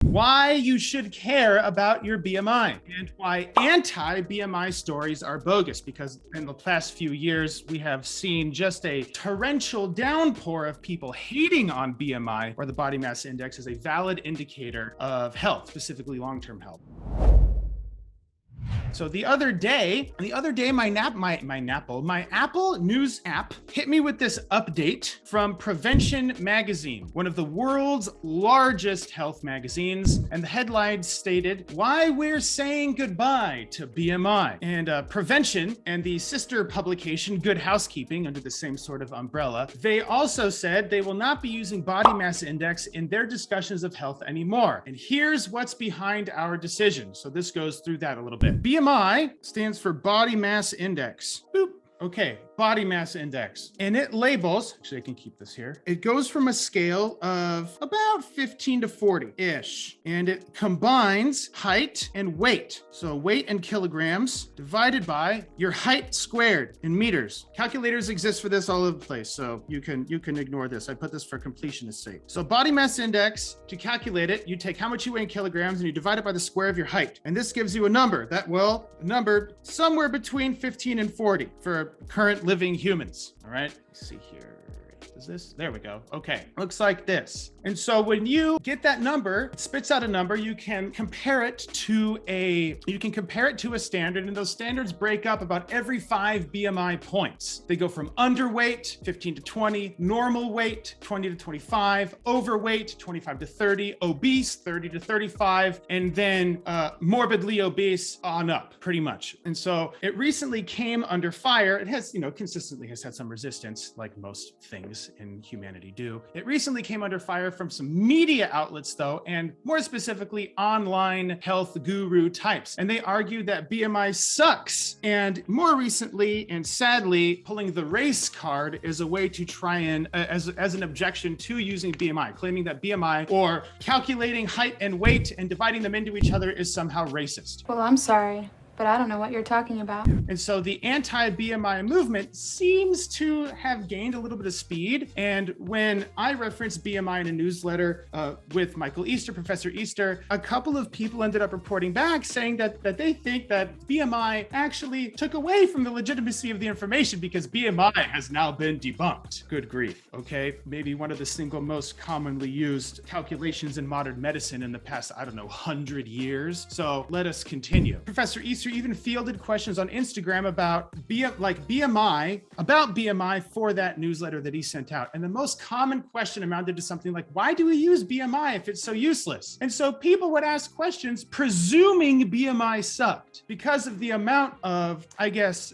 why you should care about your BMI and why anti-BMI stories are bogus, because in the past few years, we have seen just a torrential downpour of people hating on BMI, or the body mass index, as a valid indicator of health, specifically long-term health. So the other day, my Apple News app hit me with this update from Prevention Magazine, one of the world's largest health magazines. And the headline stated, "Why We're Saying Goodbye to BMI." And Prevention and the sister publication, Good Housekeeping, under the same sort of umbrella, they also said they will not be using body mass index in their discussions of health anymore. And here's what's behind our decision. So this goes through that a little bit. BMI stands for body mass index. Boop. Okay, body mass index. And it labels, actually I can keep this here. It goes from a scale of about 15 to 40-ish. And it combines height and weight. So weight in kilograms divided by your height squared in meters. Calculators exist for this all over the place, so you can ignore this. I put this for completionist sake. So body mass index, to calculate it, you take how much you weigh in kilograms and you divide it by the square of your height. And this gives you a number that, well, a number somewhere between 15 and 40 for current living humans. All right, let's see here. Is this? There we go. Okay, looks like this. And so when you get that number, it spits out a number, you can compare it to a standard, and those standards break up about every 5 BMI points. They go from underweight, 15 to 20, normal weight, 20 to 25, overweight, 25 to 30, obese, 30 to 35, and then morbidly obese on up, pretty much. And so it recently came under fire. It has, consistently has had some resistance, like most things in humanity do. It recently came under fire from some media outlets, though, and more specifically online health guru types. And they argue that BMI sucks. And more recently, and sadly, pulling the race card is a way to try and, as an objection to using BMI, claiming that BMI, or calculating height and weight and dividing them into each other, is somehow racist. Well, I'm sorry, but I don't know what you're talking about. And so the anti-BMI movement seems to have gained a little bit of speed. And when I referenced BMI in a newsletter with Michael Easter, Professor Easter, a couple of people ended up reporting back saying that they think that BMI actually took away from the legitimacy of the information because BMI has now been debunked. Good grief, okay? Maybe one of the single most commonly used calculations in modern medicine in the past, 100 years. So let us continue. Professor Easter even fielded questions on Instagram about BMI for that newsletter that he sent out. And the most common question amounted to something like, why do we use BMI if it's so useless? And so people would ask questions presuming BMI sucked because of the amount of,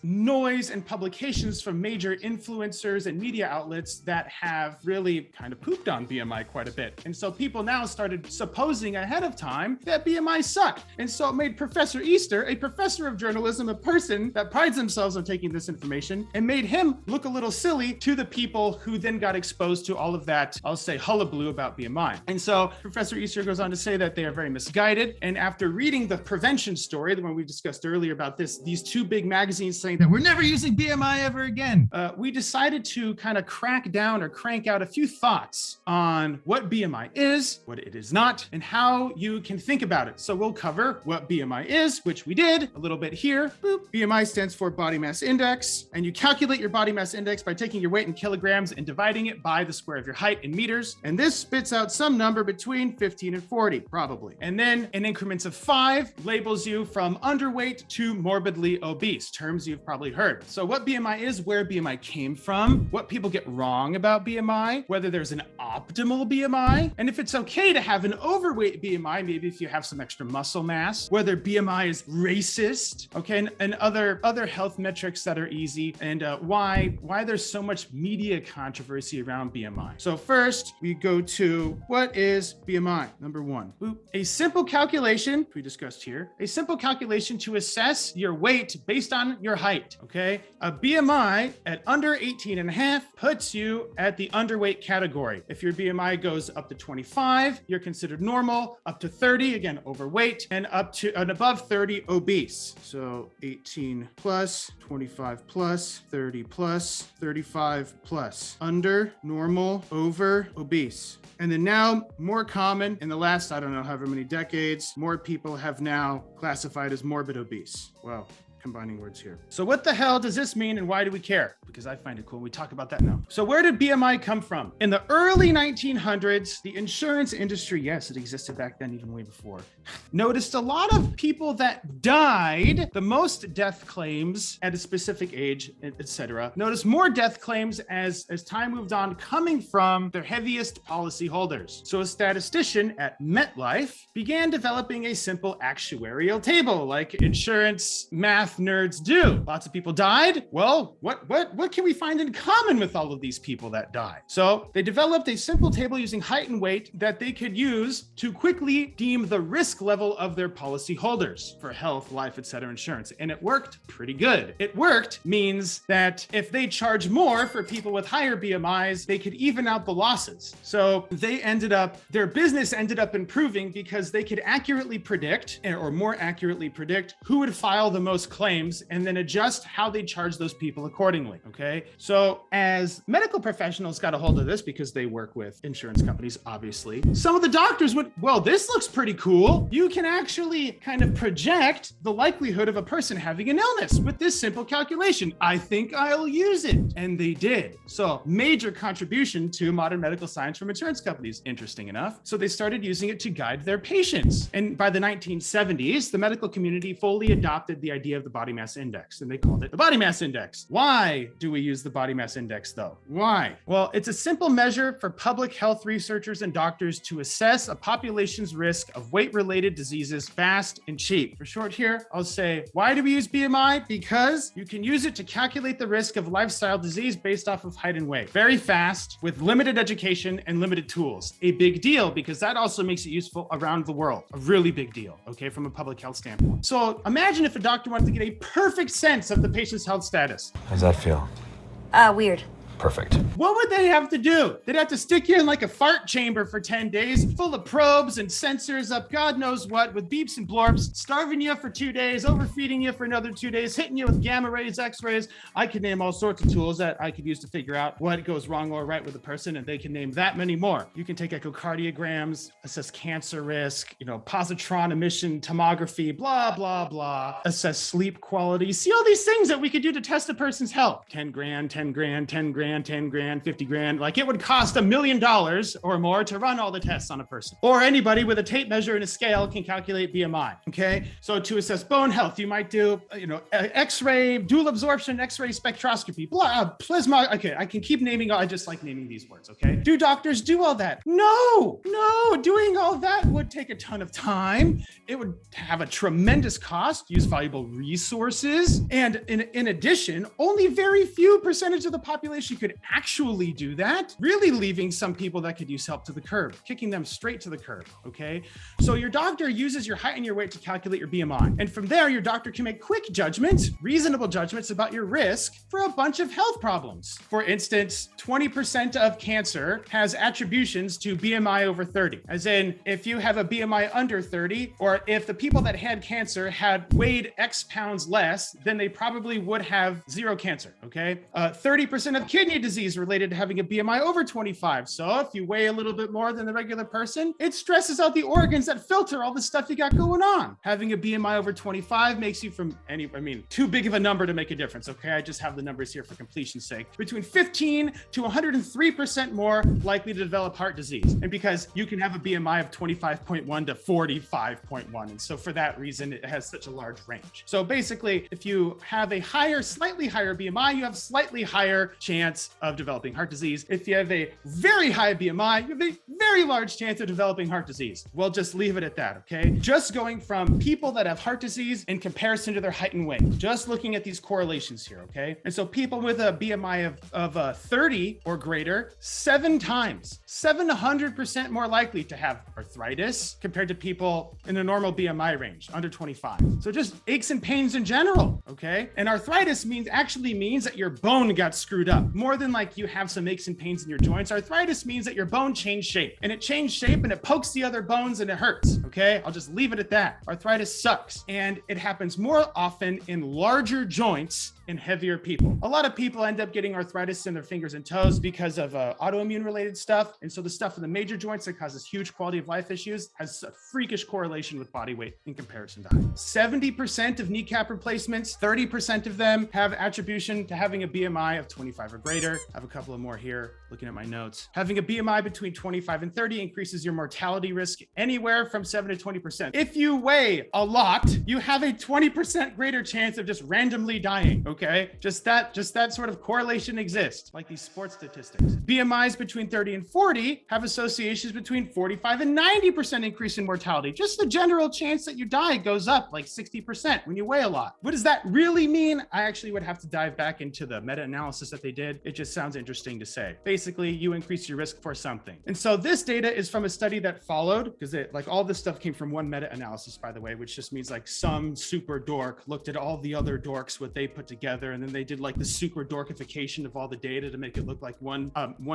noise and publications from major influencers and media outlets that have really kind of pooped on BMI quite a bit. And so people now started supposing ahead of time that BMI sucked. And so it made Professor Easter, a professor of journalism, a person that prides themselves on taking this information, and made him look a little silly to the people who then got exposed to all of that, I'll say, hullabaloo about BMI. And so Professor Easter goes on to say that they are very misguided. And after reading the prevention story, the one we discussed earlier about these two big magazines saying that we're never using BMI ever again, we decided to kind of crack down or crank out a few thoughts on what BMI is, what it is not, and how you can think about it. So we'll cover what BMI is, which we did a little bit here. Boop. BMI stands for body mass index, and you calculate your body mass index by taking your weight in kilograms and dividing it by the square of your height in meters. And this spits out some number between 15 and 40, probably. And then in increments of 5 labels you from underweight to morbidly obese, terms you've probably heard. So what BMI is, where BMI came from, what people get wrong about BMI, whether there's an optimal BMI, and if it's okay to have an overweight BMI, maybe if you have some extra muscle mass, whether BMI is racist, okay, and other health metrics that are easy, and why there's so much media controversy around BMI. So first, we go to what is BMI? Number 1, boop. A simple calculation, we discussed here, a simple calculation to assess your weight based on your height, okay? A BMI at under 18.5 puts you at the underweight category. If your BMI goes up to 25, you're considered normal, up to 30, again, overweight, and up to and above 30, obese. So 18 plus, 25 plus, 30 plus, 35 plus. Under, normal, over, obese. And then now, more common in the last, I don't know, however many decades, more people have now classified as morbid obese. Well, combining words here. So what the hell does this mean and why do we care? Because I find it cool. We talk about that now. So where did BMI come from? In the early 1900s, the insurance industry, yes, it existed back then, even way before, noticed a lot of people that died, the most death claims at a specific age, etc. Noticed more death claims as time moved on coming from their heaviest policy holders. So a statistician at MetLife began developing a simple actuarial table like insurance math nerds do. Lots of people died. Well, what can we find in common with all of these people that died? So they developed a simple table using height and weight that they could use to quickly deem the risk level of their policy holders for health, life, etc. insurance. And it worked pretty good. It worked means that if they charge more for people with higher BMIs, they could even out the losses. So their business ended up improving because they could accurately predict, or more accurately predict, who would file the most claims and then adjust how they charge those people accordingly. Okay. So as medical professionals got a hold of this, because they work with insurance companies, obviously, some of the doctors went, well, this looks pretty cool. You can actually kind of project the likelihood of a person having an illness with this simple calculation. I think I'll use it. And they did. So major contribution to modern medical science from insurance companies, interesting enough. So they started using it to guide their patients. And by the 1970s, the medical community fully adopted the idea of the body mass index, and they called it the body mass index. Why do we use the body mass index though? Why? Well, it's a simple measure for public health researchers and doctors to assess a population's risk of weight-related diseases fast and cheap. For short here, I'll say, why do we use BMI? Because you can use it to calculate the risk of lifestyle disease based off of height and weight. Very fast, with limited education and limited tools. A big deal, because that also makes it useful around the world. A really big deal, okay, from a public health standpoint. So imagine if a doctor wanted to get a perfect sense of the patient's health status. How does that feel? Weird. Perfect. What would they have to do? They'd have to stick you in like a fart chamber for 10 days, full of probes and sensors up God knows what, with beeps and blorps, starving you for 2 days, overfeeding you for another 2 days, hitting you with gamma rays, x-rays. I could name all sorts of tools that I could use to figure out what goes wrong or right with a person, and they can name that many more. You can take echocardiograms, assess cancer risk, positron emission tomography, blah, blah, blah, assess sleep quality. See all these things that we could do to test a person's health. 10 grand, 10 grand, 10 grand, 10 grand, 50 grand. Like it would cost $1 million or more to run all the tests on a person. Or anybody with a tape measure and a scale can calculate BMI. Okay. So to assess bone health, you might do, X-ray, dual absorption, X-ray spectroscopy, blah, plasma. Okay. I can keep naming. I just like naming these words. Okay. Do doctors do all that? No, doing all that would take a ton of time. It would have a tremendous cost, use valuable resources. And in addition, only very few percentage of the population could actually do that, really leaving some people that could use help to the curb, kicking them straight to the curb, okay? So your doctor uses your height and your weight to calculate your BMI. And from there, your doctor can make quick judgments, reasonable judgments about your risk for a bunch of health problems. For instance, 20% of cancer has attributions to BMI over 30, as in if you have a BMI under 30, or if the people that had cancer had weighed X pounds less, then they probably would have zero cancer, okay? 30% of kidney disease related to having a BMI over 25. So if you weigh a little bit more than the regular person, it stresses out the organs that filter all the stuff you got going on. Having a BMI over 25 makes you too big of a number to make a difference, okay? I just have the numbers here for completion's sake. Between 15 to 103% more likely to develop heart disease. And because you can have a BMI of 25.1 to 45.1. And so for that reason, it has such a large range. So basically, if you have a slightly higher BMI, you have slightly higher chance of developing heart disease. If you have a very high BMI, you have a very large chance of developing heart disease. We'll just leave it at that, okay? Just going from people that have heart disease in comparison to their height and weight, just looking at these correlations here, okay? And so people with a BMI of 30 or greater, 700% more likely to have arthritis compared to people in a normal BMI range, under 25. So just aches and pains in general, okay? And arthritis actually means that your bone got screwed up. more than like you have some aches and pains in your joints. Arthritis means that your bone changed shape, and it changed shape and it pokes the other bones and it hurts. Okay, I'll just leave it at that. Arthritis sucks, and it happens more often in larger joints in heavier people. A lot of people end up getting arthritis in their fingers and toes because of autoimmune related stuff. And so the stuff in the major joints that causes huge quality of life issues has a freakish correlation with body weight in comparison to height. 70% of kneecap replacements, 30% of them have attribution to having a BMI of 25 or greater. I have a couple of more here looking at my notes. Having a BMI between 25 and 30 increases your mortality risk anywhere from 7 to 20%. If you weigh a lot, you have a 20% greater chance of just randomly dying. Okay, just that sort of correlation exists, like these sports statistics. BMIs between 30 and 40 have associations between 45 and 90% increase in mortality. Just the general chance that you die goes up like 60% when you weigh a lot. What does that really mean? I actually would have to dive back into the meta-analysis that they did. It just sounds interesting to say. Basically, you increase your risk for something. And so this data is from a study that followed, because like all this stuff came from one meta-analysis, by the way, which just means like some super dork looked at all the other dorks, what they put together, and then they did like the super dorkification of all the data to make it look like one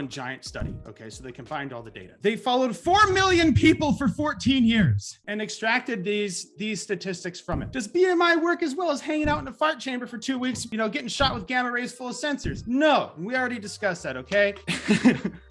giant study. Okay, so they combined all the data. They followed 4 million people for 14 years and extracted these statistics from it. Does BMI work as well as hanging out in a fart chamber for 2 weeks, getting shot with gamma rays full of sensors? No, we already discussed that, okay?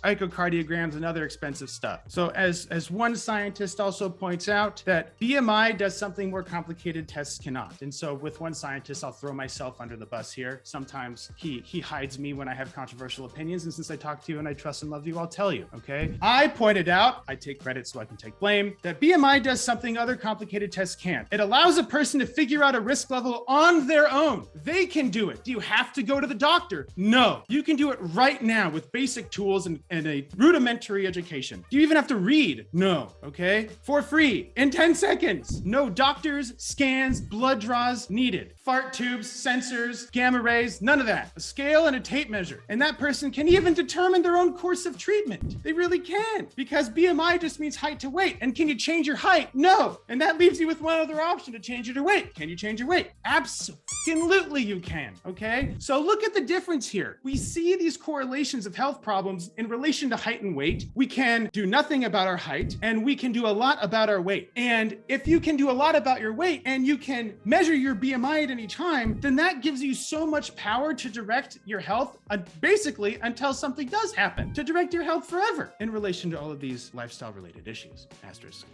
Echocardiograms and other expensive stuff. So as one scientist also points out, that BMI does something more complicated tests cannot. And so with one scientist, I'll throw myself under the bus here. Sometimes he hides me when I have controversial opinions, and since I talk to you and I trust and love you, I'll tell you, okay? I pointed out, I take credit so I can take blame, that BMI does something other complicated tests can't. It allows a person to figure out a risk level on their own. They can do it. Do you have to go to the doctor? No. You can do it right now with basic tools and a rudimentary education. Do you even have to read? No, okay? For free, in 10 seconds. No doctors, scans, blood draws needed. Fart tubes, sensors, gamma rays, none of that. A scale and a tape measure. And that person can even determine their own course of treatment. They really can, because BMI just means height to weight. And can you change your height? No. And that leaves you with one other option to change your weight. Can you change your weight? Absolutely you can, okay? So look at the difference here. We see these correlations of health problems in relation to height and weight. We can do nothing about our height, and we can do a lot about our weight. And if you can do a lot about your weight and you can measure your BMI at any time, then that gives you so much power to direct your health basically until something does happen, to direct your health forever in relation to all of these lifestyle related issues. Asterisk,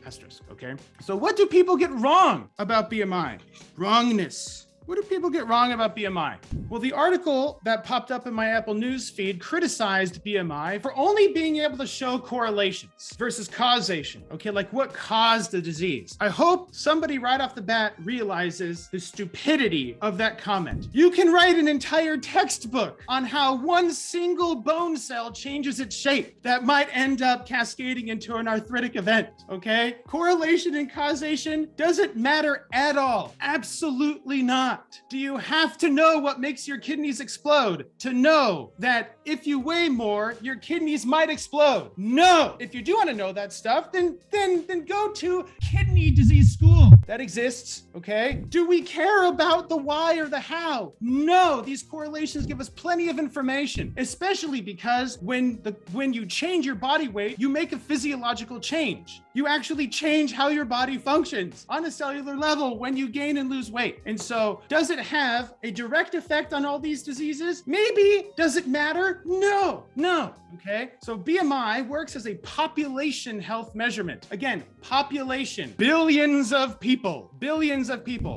okay? So what do people get wrong about BMI? Wrongness. What do people get wrong about BMI? Well, the article that popped up in my Apple News feed criticized BMI for only being able to show correlations versus causation. Okay, like what caused the disease? I hope somebody right off the bat realizes the stupidity of that comment. You can write an entire textbook on how one single bone cell changes its shape that might end up cascading into an arthritic event, okay? Correlation and causation doesn't matter at all. Absolutely not. Do you have to know what makes your kidneys explode to know that if you weigh more, your kidneys might explode? No. If you do want to know that stuff, then go to kidney disease school. That exists, okay? Do we care about the why or the how? No. These correlations give us plenty of information, especially because when you change your body weight, you make a physiological change. You actually change how your body functions on a cellular level when you gain and lose weight. And so, does it have a direct effect on all these diseases? Maybe. Does it matter? No. Okay. So BMI works as a population health measurement. Again, population, billions of people.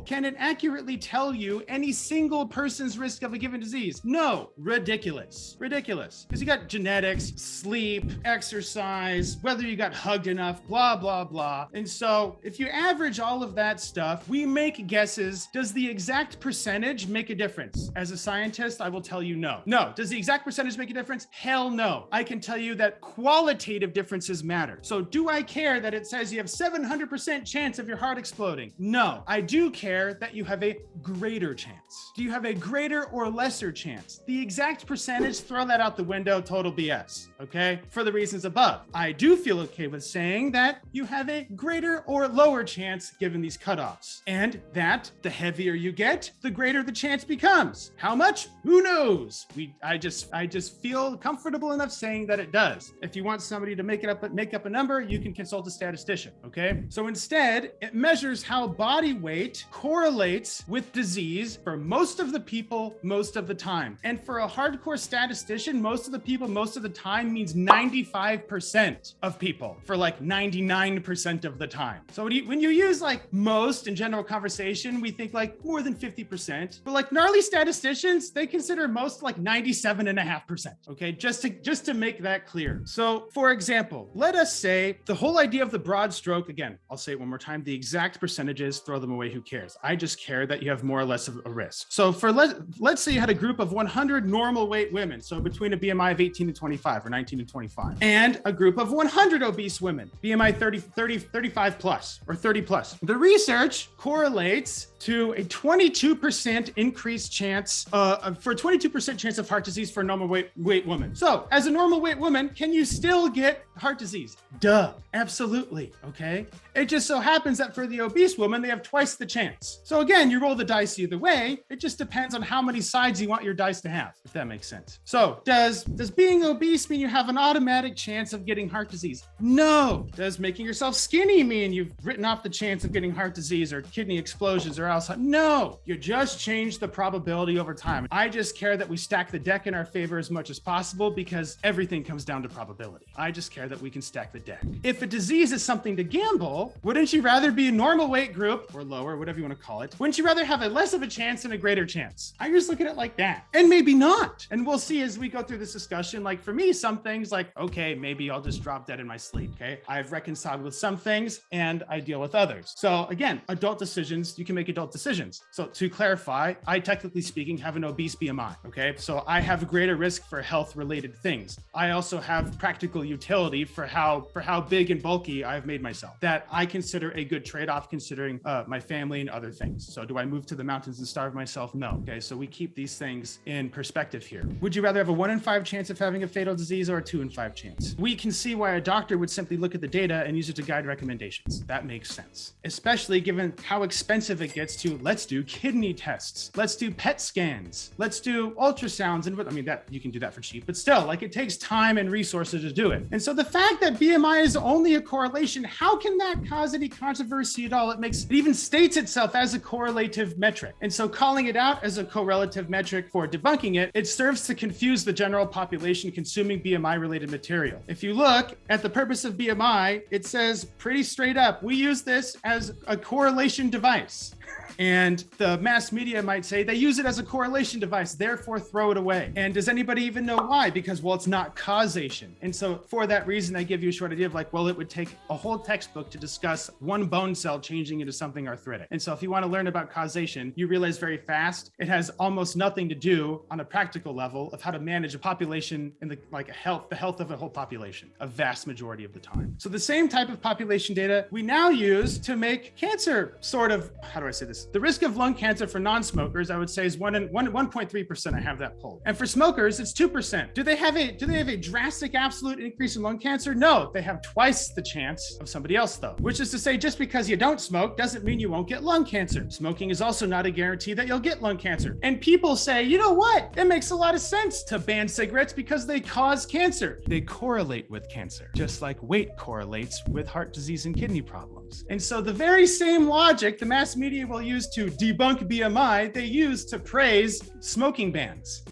Can it accurately tell you any single person's risk of a given disease? No. Ridiculous. Because you got genetics, sleep, exercise, whether you got hugged enough, blah, blah, blah. And so if you average all of that stuff, we make guesses. Does the exact percentage make a difference? As a scientist, I will tell you no. No. Does the exact percentage make a difference? Hell no. I can tell you that qualitative differences matter. So do I care that it says you have 700% chance of your heart exploding? No. I do care that you have a greater chance. Do you have a greater or lesser chance? The exact percentage, throw that out the window, total BS, okay? For the reasons above. I do feel okay with saying that you have a greater or lower chance given these cutoffs, and that the heavier you get, the greater the chance becomes. How much? Who knows? I just just feel comfortable enough saying that it does. If you want somebody to make up a number, you can consult a statistician, okay? So instead, it measures how body weight correlates with disease for most of the people, most of the time. And for a hardcore statistician, most of the people, most of the time means 95% of people for like 99% of the time. So when you use like most in general conversation, we think like more than 50%, but like gnarly statisticians, they consider most like 97.5%. Okay, just to make that clear. So for example, let us say the whole idea of the broad stroke, again, I'll say it one more time, the exact percentages, throw them away, who cares? I just care that you have more or less of a risk. So for let's say you had a group of 100 normal weight women, so between a BMI of 18 to 25 or 19 to 25, and a group of 100 obese women, BMI 35 plus or 30 plus. The research correlates to a 22% increased chance for a 22% chance of heart disease for a normal weight woman. So as a normal weight woman, can you still get heart disease? Duh, absolutely, okay? It just so happens that for the obese woman, they have twice the chance. So again, you roll the dice either way. It just depends on how many sides you want your dice to have, if that makes sense. So does being obese mean you have an automatic chance of getting heart disease? No. Does making yourself skinny mean you've written off the chance of getting heart disease or kidney explosions or Alzheimer's? No. You just change the probability over time. I just care that we stack the deck in our favor as much as possible because everything comes down to probability. I just care that we can stack the deck. If a disease is something to gamble, wouldn't you rather be a normal weight group or lower, whatever you want to call it? Wouldn't you rather have a less of a chance and a greater chance? I just look at it like that. And maybe not. And we'll see as we go through this discussion, like for me, some things like, okay, maybe I'll just drop dead in my sleep, okay? I've reconciled with some things and I deal with others. So again, adult decisions, you can make adult decisions. So to clarify, I technically speaking have an obese BMI, okay? So I have a greater risk for health-related things. I also have practical utility for how big and bulky I've made myself that I consider a good trade-off considering my family and other things. So do I move to the mountains and starve myself? No. Okay, so we keep these things in perspective here. Would you rather have a 1 in 5 chance of having a fatal disease or a 2 in 5 chance? We can see why a doctor would simply look at the data and use it to guide recommendations. That makes sense, especially given how expensive it gets to let's do kidney tests, let's do PET scans, let's do ultrasounds, and I mean that you can do that for cheap, but still, like it takes time and resources to do it. And so the fact that BMI is only a correlation, how can that cause any controversy at all? It even states itself as a correlative metric. And so calling it out as a correlative metric for debunking it, it serves to confuse the general population consuming BMI related material. If you look at the purpose of BMI, it says pretty straight up, we use this as a correlation device. And the mass media might say they use it as a correlation device, therefore throw it away. And does anybody even know why? Because, well, it's not causation. And so for that reason, I give you a short idea of like, well, it would take a whole textbook to discuss one bone cell changing into something arthritic. And so if you want to learn about causation, you realize very fast, it has almost nothing to do on a practical level of how to manage a population in the health of a whole population, a vast majority of the time. So the same type of population data we now use to make cancer sort of, how do I say this? The risk of lung cancer for non-smokers, I would say, is 1.3%. I have that pulled. And for smokers, it's 2%. Do they have a drastic absolute increase in lung cancer? No, they have twice the chance of somebody else though, which is to say just because you don't smoke doesn't mean you won't get lung cancer. Smoking is also not a guarantee that you'll get lung cancer. And people say, you know what? It makes a lot of sense to ban cigarettes because they cause cancer. They correlate with cancer, just like weight correlates with heart disease and kidney problems. And so the very same logic the mass media will use to debunk BMI, they use to praise smoking bans.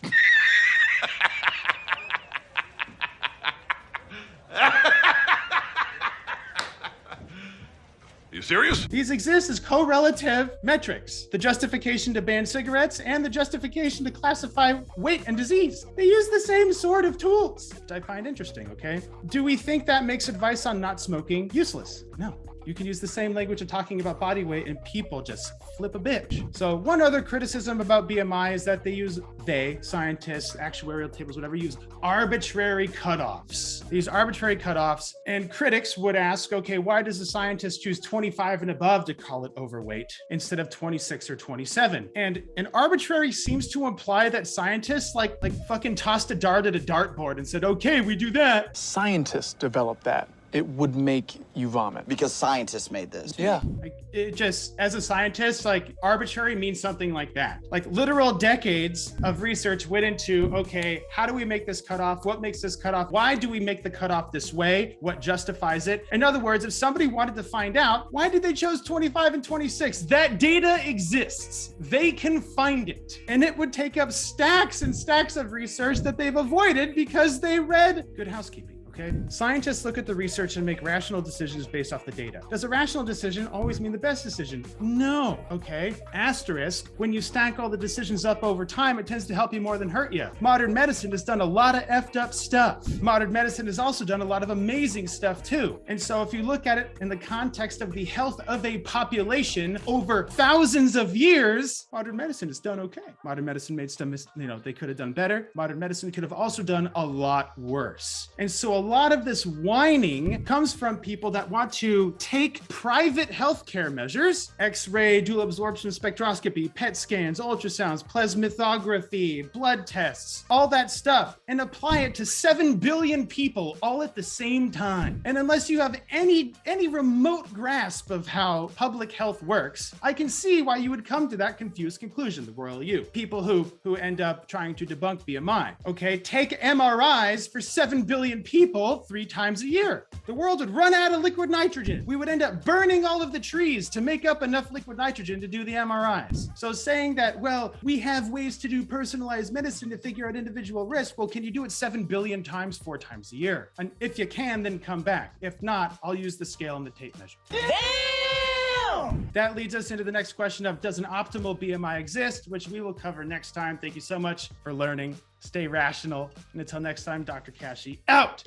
You serious? These exist as correlative metrics, the justification to ban cigarettes and the justification to classify weight and disease. They use the same sort of tools, which I find interesting, okay? Do we think that makes advice on not smoking useless? No. You can use the same language of talking about body weight and people just flip a bitch. So one other criticism about BMI is that scientists, actuarial tables, whatever, use arbitrary cutoffs. These arbitrary cutoffs, and critics would ask, okay, why does the scientist choose 25 and above to call it overweight instead of 26 or 27? And an arbitrary seems to imply that scientists like fucking tossed a dart at a dartboard and said, okay, we do that. Scientists developed that. it would make you vomit. Because scientists made this. Yeah. Like, it just, as a scientist, like arbitrary means something like that. Like literal decades of research went into, okay, how do we make this cutoff? What makes this cutoff? Why do we make the cutoff this way? What justifies it? In other words, if somebody wanted to find out, why did they choose 25 and 26? That data exists. They can find it. And it would take up stacks and stacks of research that they've avoided because they read Good Housekeeping. Okay. Scientists look at the research and make rational decisions based off the data. Does a rational decision always mean the best decision? No. Okay. Asterisk, when you stack all the decisions up over time, it tends to help you more than hurt you. Modern medicine has done a lot of effed up stuff. Modern medicine has also done a lot of amazing stuff too. And so if you look at it in the context of the health of a population over thousands of years, modern medicine has done okay. Modern medicine made some, they could have done better. Modern medicine could have also done a lot worse. And so a lot of this whining comes from people that want to take private healthcare measures, X-ray, dual absorption spectroscopy, PET scans, ultrasounds, plasmithography, blood tests, all that stuff, and apply it to 7 billion people all at the same time. And unless you have any remote grasp of how public health works, I can see why you would come to that confused conclusion, the royal you. People who end up trying to debunk BMI. Okay, take MRIs for 7 billion people 3 times a year. The world would run out of liquid nitrogen. We would end up burning all of the trees to make up enough liquid nitrogen to do the MRIs. So saying that, well, we have ways to do personalized medicine to figure out individual risk. Well, can you do it 7 billion times 4 times a year? And if you can, then come back. If not, I'll use the scale and the tape measure. Damn! That leads us into the next question of, does an optimal BMI exist? Which we will cover next time. Thank you so much for learning. Stay rational. And until next time, Dr. Kashey out.